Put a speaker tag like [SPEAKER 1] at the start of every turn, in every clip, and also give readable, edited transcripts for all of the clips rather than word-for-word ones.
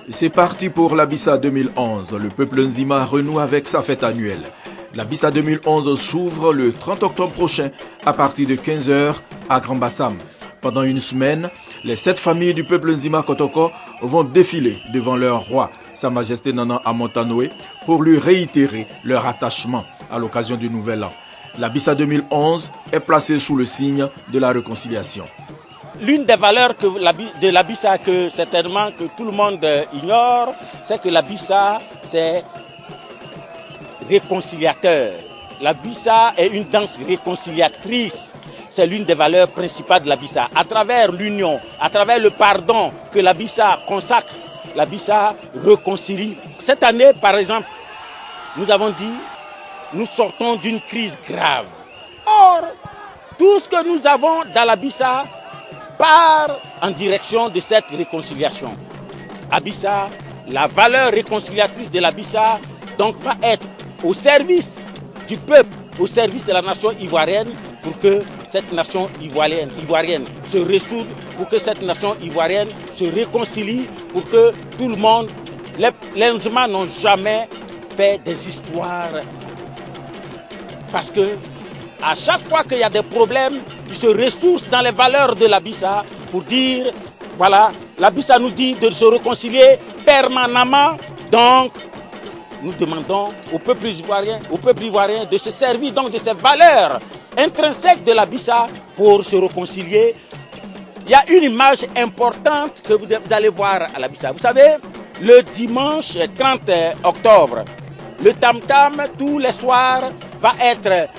[SPEAKER 1] C'est parti pour la Bissa 2011. Le peuple Nzima renoue avec sa fête annuelle. La Bissa 2011 s'ouvre le 30 octobre prochain à partir de 15 h à Grand Bassam. Pendant une semaine, les 7 familles du peuple Nzima Kotoko vont défiler devant leur roi, Sa Majesté Nana Amontanoé, pour lui réitérer leur attachement à l'occasion du Nouvel An. La Bissa 2011 est placée sous le signe de la réconciliation.
[SPEAKER 2] L'une des valeurs de la Bissa que certainement que tout le monde ignore, c'est que la Bissa, c'est réconciliateur. La Bissa est une danse réconciliatrice. C'est l'une des valeurs principales de la Bissa. À travers l'union, à travers le pardon que la Bissa consacre, la Bissa réconcilie. Cette année, par exemple, nous avons dit, nous sortons d'une crise grave. Or, tout ce que nous avons dans la Bissa part en direction de cette réconciliation. La Bissa, la valeur réconciliatrice de la Bissa, donc va être au service du peuple, au service de la nation ivoirienne, pour que cette nation ivoirienne se ressoude, pour que cette nation ivoirienne se réconcilie, pour que tout le monde, les Nzima n'ont jamais fait des histoires. Parce que à chaque fois qu'il y a des problèmes, ils se ressourcent dans les valeurs de la Bissa pour dire, voilà, la Bissa nous dit de se réconcilier permanemment. Donc, nous demandons au peuple ivoirien de se servir donc de ces valeurs intrinsèques de la Bissa pour se réconcilier. Il y a une image importante que vous allez voir à la Bissa. Vous savez, le dimanche 30 octobre, le tam-tam, tous les soirs, va être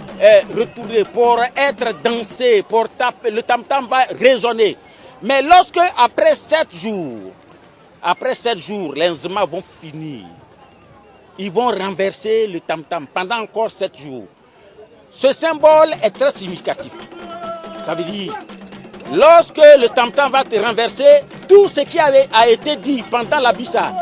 [SPEAKER 2] retourné pour être dansé, pour taper. Le tam-tam va résonner. Mais lorsque, après 7 jours, les Nzima vont finir. Ils vont renverser le tam-tam pendant encore 7 jours. Ce symbole est très significatif. Ça veut dire, lorsque le tam-tam va te renverser, tout ce qui a été dit pendant la Bissa,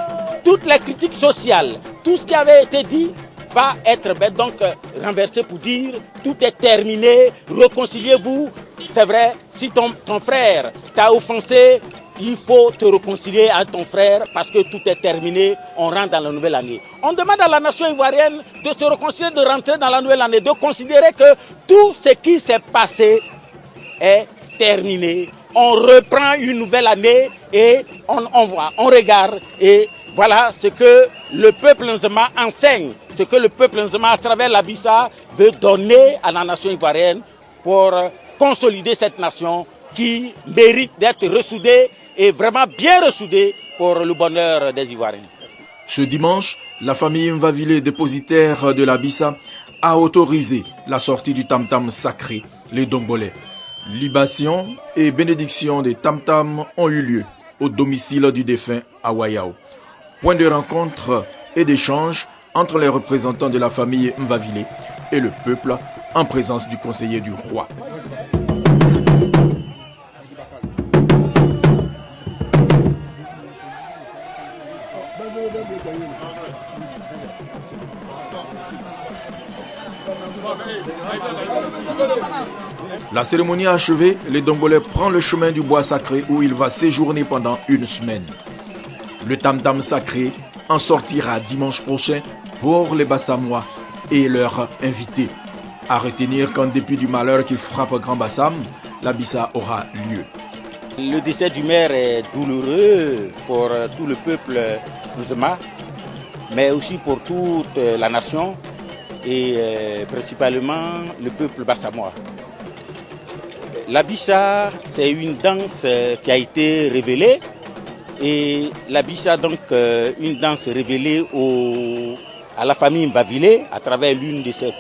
[SPEAKER 2] toutes les critiques sociales, tout ce qui avait été dit va être donc renversé pour dire tout est terminé, réconciliez-vous. C'est vrai, si ton frère t'a offensé, il faut te réconcilier à ton frère parce que tout est terminé, on rentre dans la nouvelle année. On demande à la nation ivoirienne de se réconcilier, de rentrer dans la nouvelle année, de considérer que tout ce qui s'est passé est terminé. On reprend une nouvelle année et on voit, on regarde et voilà ce que le peuple Nzima enseigne, ce que le peuple Nzima à travers la Bissa veut donner à la nation ivoirienne pour consolider cette nation qui mérite d'être ressoudée et vraiment bien ressoudée pour le bonheur des Ivoiriens.
[SPEAKER 1] Ce dimanche, la famille Mvavile, dépositaire de la Bissa, a autorisé la sortie du tam-tam sacré, les Dombolais. Libation et bénédiction des tam-tam ont eu lieu au domicile du défunt à Wayao. Point de rencontre et d'échange entre les représentants de la famille Mvavile et le peuple en présence du conseiller du roi. La cérémonie achevée, les Dombolais prend le chemin du bois sacré où il va séjourner pendant une semaine. Le tam-tam sacré en sortira dimanche prochain pour les Bassamois et leurs invités. À retenir qu'en dépit du malheur qui frappe Grand Bassam, la Bissa aura lieu.
[SPEAKER 2] Le décès du maire est douloureux pour tout le peuple Nzima, mais aussi pour toute la nation et principalement le peuple bassamois. La Bissa, c'est une danse qui a été révélée. Et la Bissa, donc, une danse révélée à la famille Mvavile à travers l'une de ses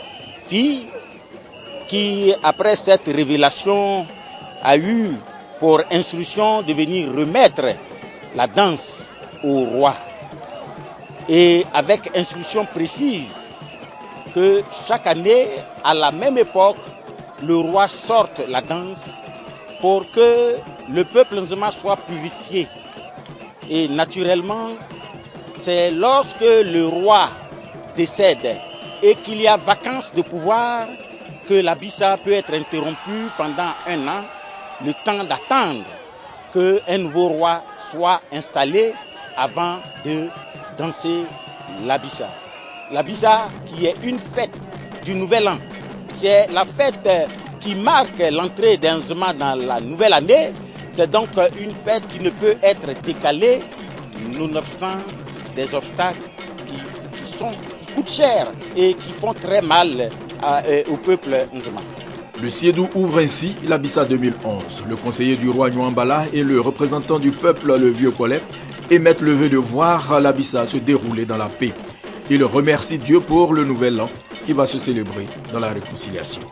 [SPEAKER 2] filles qui, après cette révélation, a eu pour instruction de venir remettre la danse au roi. Et avec instruction précise que chaque année, à la même époque, le roi sorte la danse pour que le peuple Nzima soit purifié. Et naturellement, c'est lorsque le roi décède et qu'il y a vacance de pouvoir que la Bissa peut être interrompue pendant 1 an, le temps d'attendre qu'un nouveau roi soit installé avant de danser la Bissa. La Bissa qui est une fête du Nouvel An. C'est la fête qui marque l'entrée d'Nzema dans la nouvelle année. C'est donc une fête qui ne peut être décalée, nonobstant des obstacles qui coûtent cher et qui font très mal au peuple Nzema.
[SPEAKER 1] Le Siedou ouvre ainsi la Bissa 2011. Le conseiller du roi Nyuambala et le représentant du peuple, le vieux Collet, émettent le vœu de voir la Bissa se dérouler dans la paix. Ils remercient Dieu pour le nouvel an qui va se célébrer dans la réconciliation.